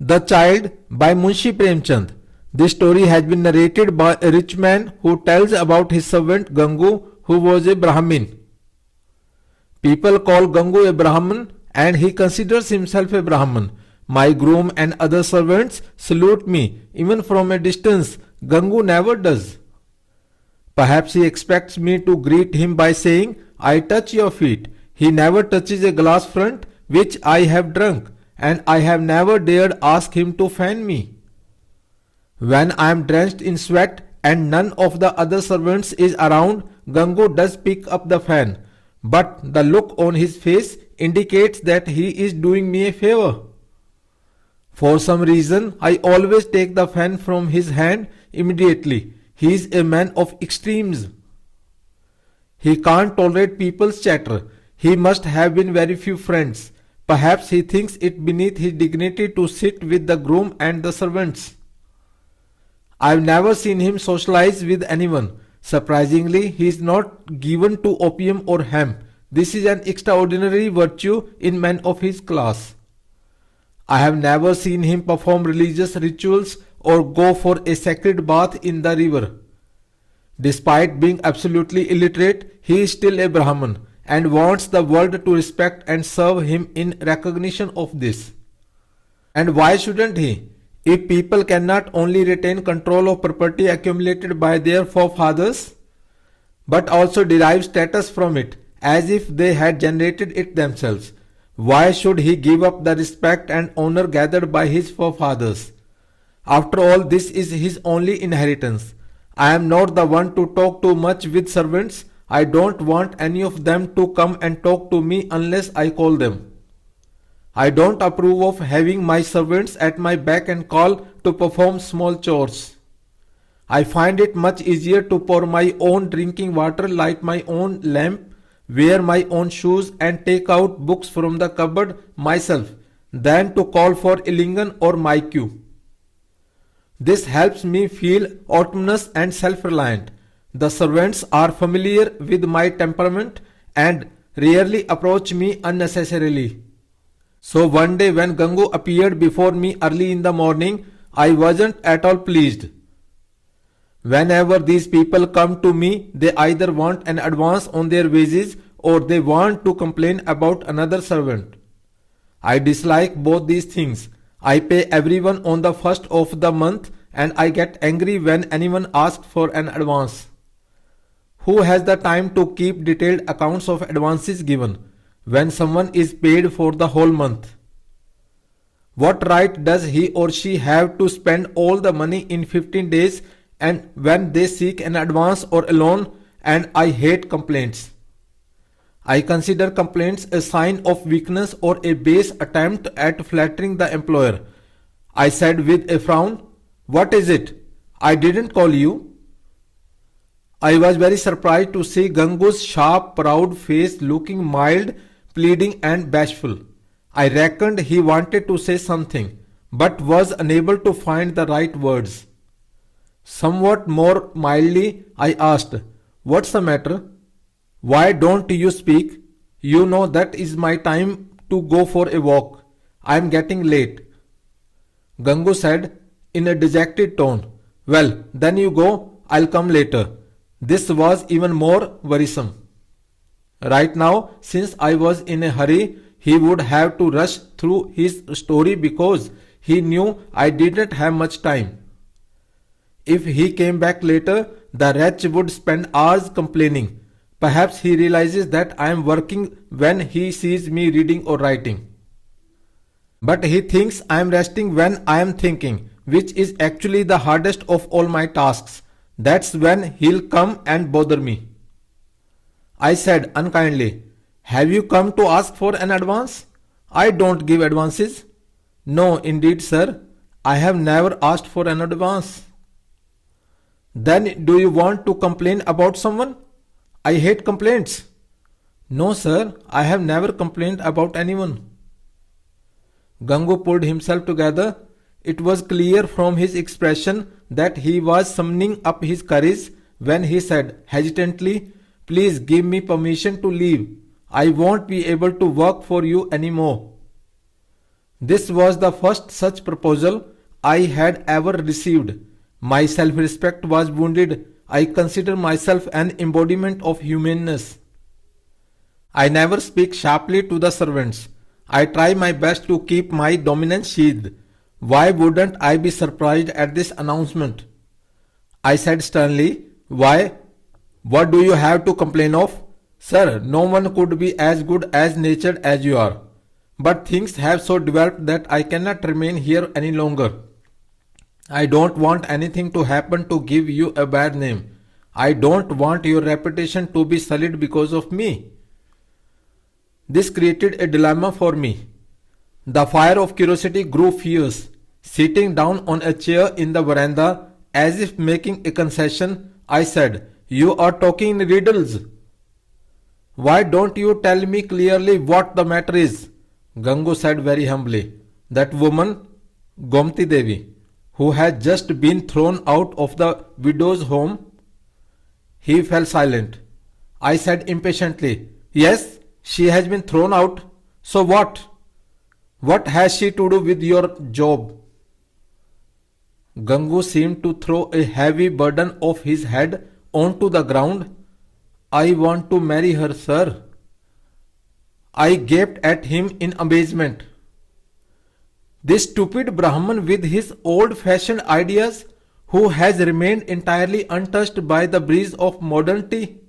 The Child by Munshi Premchand. This story has been narrated by a rich man who tells about his servant Gangu, who was a Brahmin. People call Gangu a Brahmin and he considers himself a Brahmin. My groom and other servants salute me even from a distance. Gangu never does. Perhaps he expects me to greet him by saying, "I touch your feet." He never touches a glass front which I have drunk, and I have never dared ask him to fan me. When I am drenched in sweat and none of the other servants is around, Gangu does pick up the fan, but the look on his face indicates that he is doing me a favor. For some reason, I always take the fan from his hand immediately. He is a man of extremes. He can't tolerate people's chatter. He must have been very few friends. Perhaps he thinks it beneath his dignity to sit with the groom and the servants. I've never seen him socialize with anyone. Surprisingly, he is not given to opium or hemp. This is an extraordinary virtue in men of his class. I have never seen him perform religious rituals or go for a sacred bath in the river. Despite being absolutely illiterate, he is still a Brahmin and wants the world to respect and serve him in recognition of this. And why shouldn't he? If people cannot only retain control of property accumulated by their forefathers, but also derive status from it as if they had generated it themselves, why should he give up the respect and honor gathered by his forefathers? After all, this is his only inheritance. I am not the one to talk too much with servants. I don't want any of them to come and talk to me unless I call them. I don't approve of having my servants at my beck and call to perform small chores. I find it much easier to pour my own drinking water, light my own lamp, wear my own shoes and take out books from the cupboard myself than to call for a lingon or my cue. This helps me feel autonomous and self-reliant. The servants are familiar with my temperament and rarely approach me unnecessarily. So one day when Gangu appeared before me early in the morning, I wasn't at all pleased. Whenever these people come to me, they either want an advance on their wages or they want to complain about another servant. I dislike both these things. I pay everyone on the first of the month and I get angry when anyone asks for an advance. Who has the time to keep detailed accounts of advances given when someone is paid for the whole month? What right does he or she have to spend all the money in 15 days and when they seek an advance or a loan? And I hate complaints. I consider complaints a sign of weakness or a base attempt at flattering the employer. I said with a frown, "What is it? I didn't call you." I was very surprised to see Gangu's sharp, proud face looking mild, pleading and bashful. I reckoned he wanted to say something, but was unable to find the right words. Somewhat more mildly, I asked, "What's the matter? Why don't you speak? You know that is my time to go for a walk. I am getting late." Gangu said in a dejected tone, "Well, then you go, I'll come later." This was even more worrisome. Right now, since I was in a hurry, he would have to rush through his story because he knew I didn't have much time. If he came back later, the wretch would spend hours complaining. Perhaps he realizes that I am working when he sees me reading or writing. But he thinks I am resting when I am thinking, which is actually the hardest of all my tasks. That's when he'll come and bother me. I said unkindly, "Have you come to ask for an advance?" "I don't give advances." "No, indeed, sir. I have never asked for an advance." "Then do you want to complain about someone?" "I hate complaints." "No, sir. I have never complained about anyone." Gangu pulled himself together. It was clear from his expression that he was summoning up his courage when he said hesitantly, "Please give me permission to leave. I won't be able to work for you anymore." This was the first such proposal I had ever received. My self-respect was wounded. I consider myself an embodiment of humaneness. I never speak sharply to the servants. I try my best to keep my dominance sheathed. Why wouldn't I be surprised at this announcement? I said sternly, why? What do you have to complain of? Sir, no one could be as good as natured as you are. But things have so developed that I cannot remain here any longer. I don't want anything to happen to give you a bad name. I don't want your reputation to be sullied because of me. This created a dilemma for me. The fire of curiosity grew fierce. Sitting down on a chair in the veranda, as if making a concession, I said, you are talking in riddles. Why don't you tell me clearly what the matter is? Gangu said very humbly. That woman, Gomti Devi, who had just been thrown out of the widow's home. He fell silent. I said impatiently, yes, she has been thrown out. So what? What has she to do with your job? Gangu seemed to throw a heavy burden off his head onto the ground. I want to marry her, sir. I gaped at him in amazement. This stupid Brahman with his old-fashioned ideas, who has remained entirely untouched by the breeze of modernity,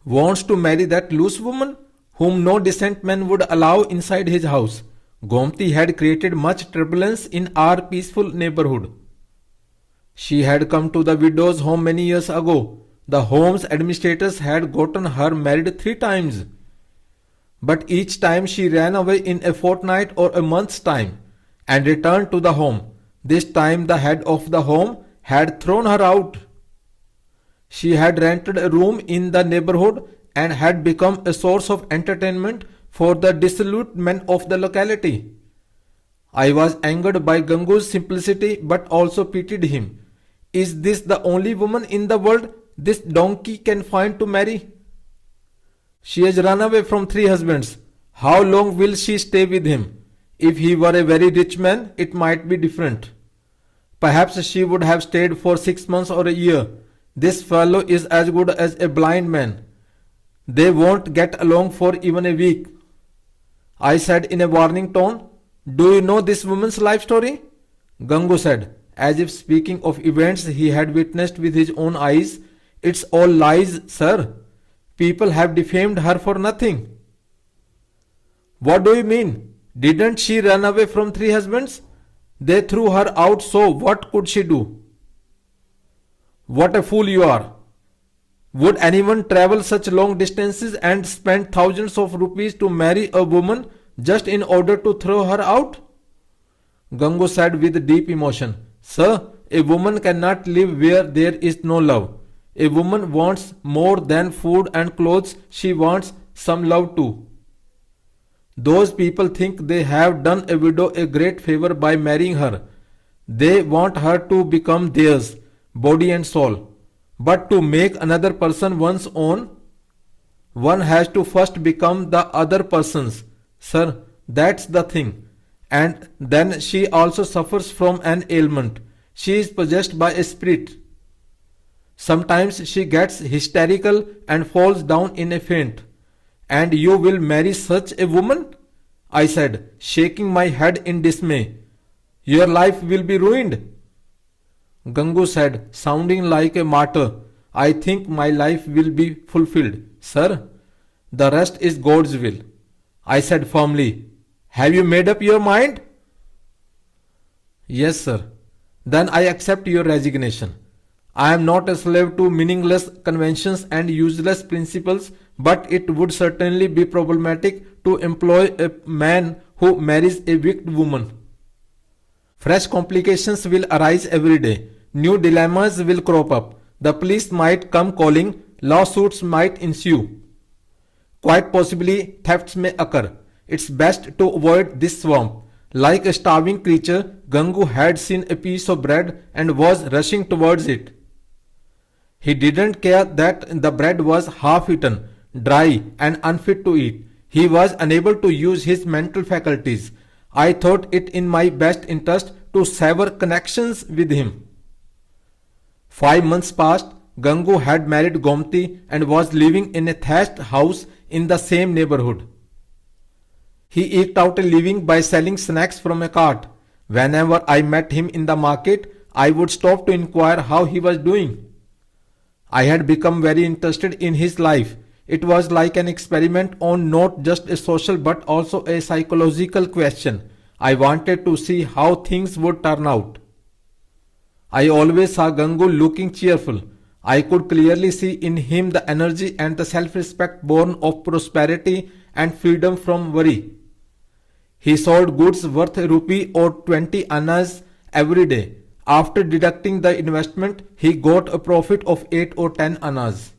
wants to marry that loose woman whom no decent man would allow inside his house. Gomti had created much turbulence in our peaceful neighborhood. She had come to the widow's home many years ago. The home's administrators had gotten her married 3 times. But each time she ran away in a fortnight or a month's time and returned to the home. This time the head of the home had thrown her out. She had rented a room in the neighborhood and had become a source of entertainment for the dissolute men of the locality. I was angered by Gangu's simplicity but also pitied him. Is this the only woman in the world this donkey can find to marry? She has run away from 3 husbands. How long will she stay with him? If he were a very rich man, it might be different. Perhaps she would have stayed for 6 months or a year. This fellow is as good as a blind man. They won't get along for even a week. I said in a warning tone, do you know this woman's life story? Gangu said, as if speaking of events he had witnessed with his own eyes, it's all lies, sir. People have defamed her for nothing. What do you mean? Didn't she run away from 3 husbands? They threw her out, so what could she do? What a fool you are. Would anyone travel such long distances and spend thousands of rupees to marry a woman just in order to throw her out? Gangu said with deep emotion, Sir, a woman cannot live where there is no love. A woman wants more than food and clothes, she wants some love too. Those people think they have done a widow a great favor by marrying her. They want her to become theirs, body and soul. But to make another person one's own, one has to first become the other person's. Sir, that's the thing. And then she also suffers from an ailment. She is possessed by a spirit. Sometimes she gets hysterical and falls down in a faint. And you will marry such a woman? I said, shaking my head in dismay. Your life will be ruined. Gangu said, sounding like a martyr, I think my life will be fulfilled, sir. The rest is God's will. I said firmly, have you made up your mind? Yes, sir. Then I accept your resignation. I am not a slave to meaningless conventions and useless principles, but it would certainly be problematic to employ a man who marries a wicked woman. Fresh complications will arise every day. New dilemmas will crop up. The police might come calling. Lawsuits might ensue. Quite possibly thefts may occur. It's best to avoid this swamp. Like a starving creature, Gangu had seen a piece of bread and was rushing towards it. He didn't care that the bread was half-eaten, dry and unfit to eat. He was unable to use his mental faculties. I thought it in my best interest to sever connections with him. 5 months passed. Gangu had married Gomti and was living in a thatched house in the same neighborhood. He eked out a living by selling snacks from a cart. Whenever I met him in the market, I would stop to inquire how he was doing. I had become very interested in his life. It was like an experiment on not just a social but also a psychological question. I wanted to see how things would turn out. I always saw Gangu looking cheerful. I could clearly see in him the energy and the self-respect born of prosperity and freedom from worry. He sold goods worth a rupee or 20 annas every day. After deducting the investment, he got a profit of 8 or 10 annas.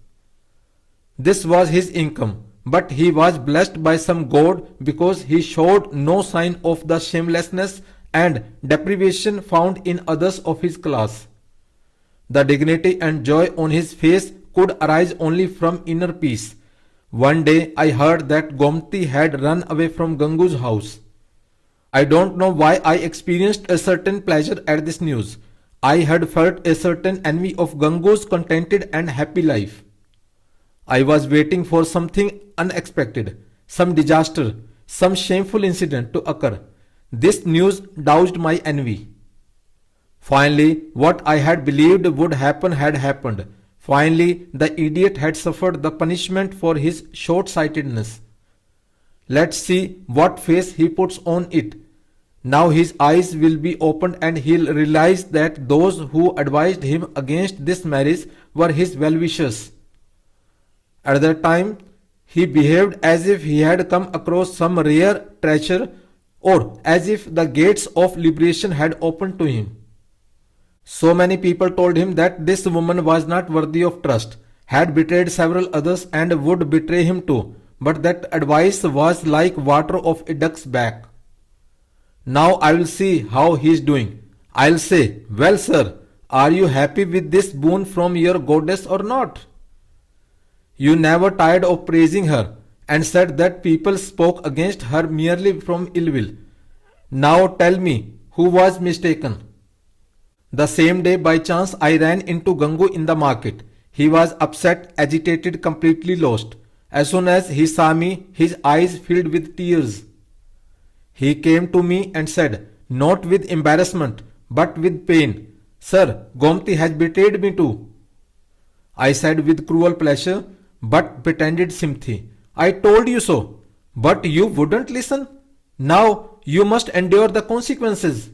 This was his income, but he was blessed by some god because he showed no sign of the shamelessness and deprivation found in others of his class. The dignity and joy on his face could arise only from inner peace. One day I heard that Gomti had run away from Gangu's house. I don't know why I experienced a certain pleasure at this news. I had felt a certain envy of Gangu's contented and happy life. I was waiting for something unexpected, some disaster, some shameful incident to occur. This news doused my envy. Finally, what I had believed would happen had happened. Finally, the idiot had suffered the punishment for his short-sightedness. Let's see what face he puts on it. Now his eyes will be opened and he'll realize that those who advised him against this marriage were his well-wishers. At that time, he behaved as if he had come across some rare treasure or as if the gates of liberation had opened to him. So many people told him that this woman was not worthy of trust, had betrayed several others and would betray him too, but that advice was like water off a duck's back. Now I will see how he is doing. I'll say, well sir, are you happy with this boon from your goddess or not? You never tired of praising her and said that people spoke against her merely from ill will. Now tell me, who was mistaken? The same day by chance I ran into Gangu in the market. He was upset, agitated, completely lost. As soon as he saw me, his eyes filled with tears. He came to me and said, not with embarrassment, but with pain, Sir, Gomti has betrayed me too. I said with cruel pleasure, but pretended sympathy, I told you so, but you wouldn't listen. Now you must endure the consequences.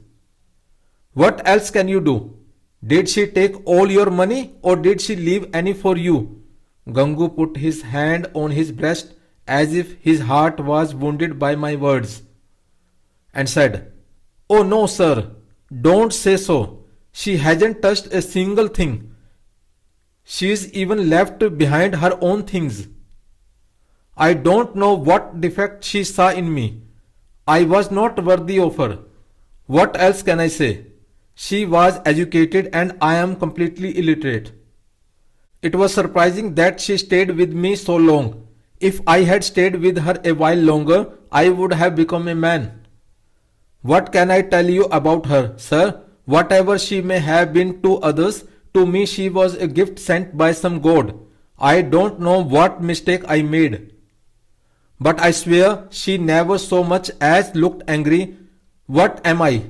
What else can you do? Did she take all your money or did she leave any for you? Gangu put his hand on his breast as if his heart was wounded by my words and said, Oh no, sir, don't say so. She hasn't touched a single thing. She's even left behind her own things. I don't know what defect she saw in me. I was not worthy of her. What else can I say? She was educated and I am completely illiterate. It was surprising that she stayed with me so long. If I had stayed with her a while longer, I would have become a man. What can I tell you about her, sir? Whatever she may have been to others, to me she was a gift sent by some god. I don't know what mistake I made. But I swear she never so much as looked angry. What am I?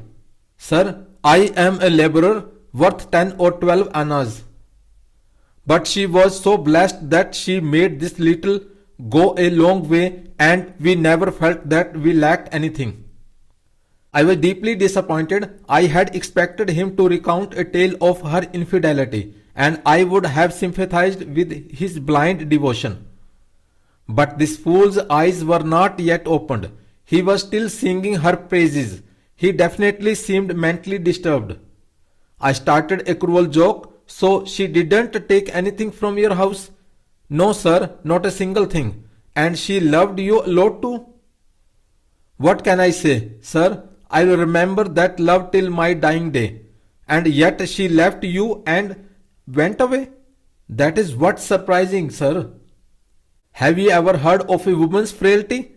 Sir, I am a laborer worth 10 or 12 annas. But she was so blessed that she made this little go a long way and we never felt that we lacked anything. I was deeply disappointed. I had expected him to recount a tale of her infidelity and I would have sympathized with his blind devotion. But this fool's eyes were not yet opened. He was still singing her praises. He definitely seemed mentally disturbed. I started a cruel joke. So she didn't take anything from your house? No, sir, not a single thing. And she loved you a lot too? What can I say, sir? I will remember that love till my dying day. And yet she left you and went away? That is what's surprising, sir. Have you ever heard of a woman's frailty?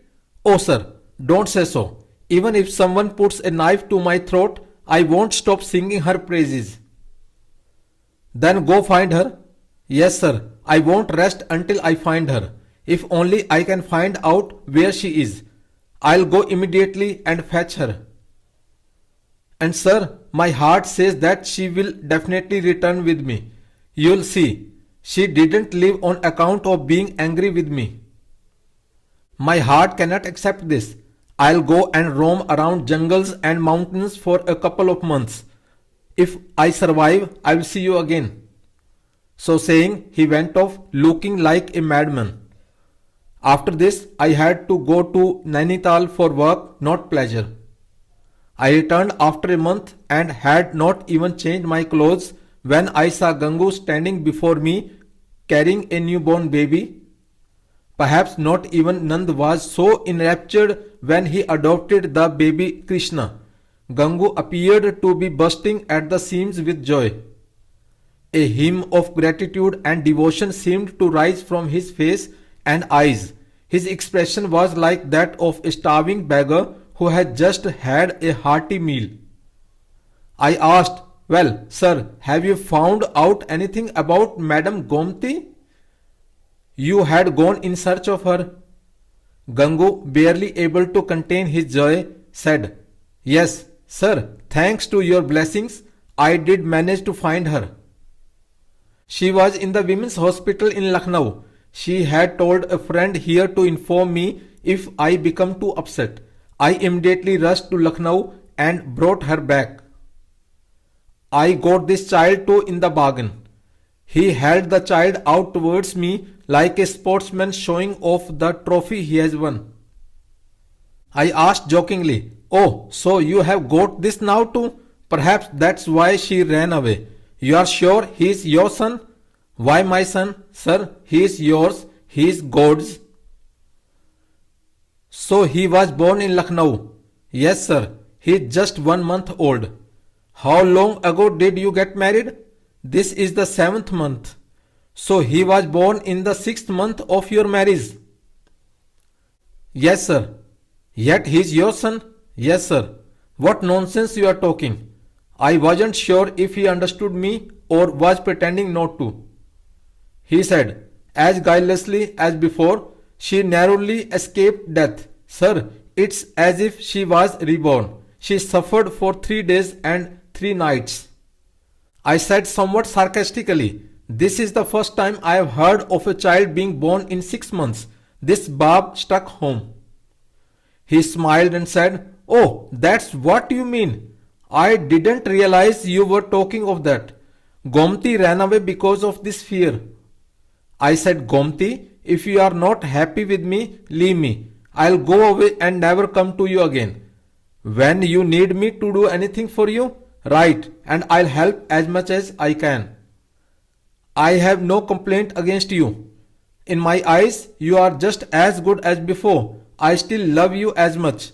Oh, sir, don't say so. Even if someone puts a knife to my throat, I won't stop singing her praises. Then go find her? Yes, sir. I won't rest until I find her. If only I can find out where she is. I'll go immediately and fetch her. And sir, my heart says that she will definitely return with me. You'll see. She didn't leave on account of being angry with me. My heart cannot accept this. I'll go and roam around jungles and mountains for a couple of months. If I survive, I will see you again. So saying, he went off looking like a madman. After this, I had to go to Nainital for work, not pleasure. I returned after a month and had not even changed my clothes when I saw Gangu standing before me carrying a newborn baby. Perhaps not even Nand was so enraptured when he adopted the baby Krishna. Gangu appeared to be bursting at the seams with joy. A hymn of gratitude and devotion seemed to rise from his face and eyes. His expression was like that of a starving beggar who had just had a hearty meal. I asked, "Well, sir, have you found out anything about Madam Gomti? You had gone in search of her." Gangu, barely able to contain his joy, said, "Yes, sir, thanks to your blessings, I did manage to find her. She was in the women's hospital in Lucknow. She had told a friend here to inform me if I become too upset. I immediately rushed to Lucknow and brought her back. I got this child too in the bargain." He held the child out towards me like a sportsman showing off the trophy he has won. I asked jokingly, "Oh, so you have got this now too? Perhaps that's why she ran away. You are sure he is your son?" "Why my son, sir? He is yours. He is God's." "So he was born in Lucknow?" "Yes, sir. He is just 1 month old." "How long ago did you get married?" "This is the 7th month." "So he was born in the 6th month of your marriage?" "Yes, sir." "Yet he is your son?" "Yes, sir." "What nonsense you are talking." I wasn't sure if he understood me or was pretending not to. He said, as guilelessly as before, "She narrowly escaped death. Sir, it's as if she was reborn. She suffered for 3 days and 3 nights. I said somewhat sarcastically, "This is the first time I have heard of a child being born in 6 months. This barb struck home." He smiled and said, "Oh, that's what you mean. I didn't realize you were talking of that. Gomti ran away because of this fear." I said, "Gomti, if you are not happy with me, leave me. I'll go away and never come to you again. When you need me to do anything for you, write and I'll help as much as I can. I have no complaint against you. In my eyes, you are just as good as before. I still love you as much.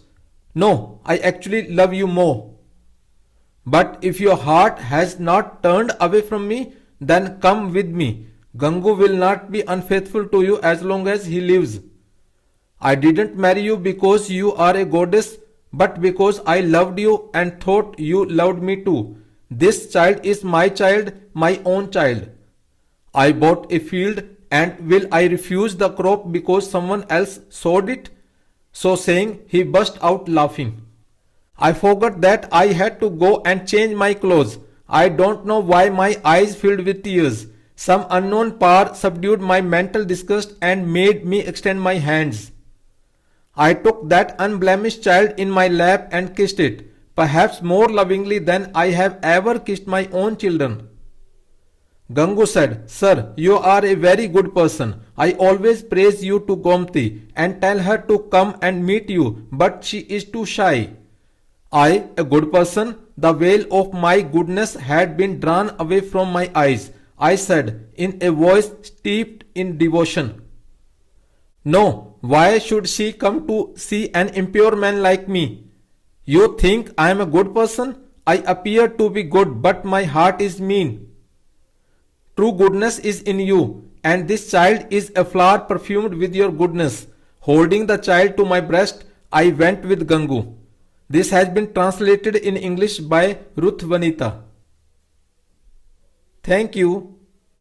No, I actually love you more. But if your heart has not turned away from me, then come with me. Gangu will not be unfaithful to you as long as he lives. I didn't marry you because you are a goddess, but because I loved you and thought you loved me too. This child is my child, my own child. I bought a field, and will I refuse the crop because someone else sowed it?" So saying, he burst out laughing. I forgot that I had to go and change my clothes. I don't know why my eyes filled with tears. Some unknown power subdued my mental disgust and made me extend my hands. I took that unblemished child in my lap and kissed it, perhaps more lovingly than I have ever kissed my own children. Gangu said, "Sir, you are a very good person. I always praise you to Gomti and tell her to come and meet you, but she is too shy." I, a good person, the veil of my goodness had been drawn away from my eyes. I said, in a voice steeped in devotion, "No, why should she come to see an impure man like me? You think I am a good person? I appear to be good, but my heart is mean. True goodness is in you, and this child is a flower perfumed with your goodness." Holding the child to my breast, I went with Gangu. This has been translated in English by Ruth Vanita. Thank you.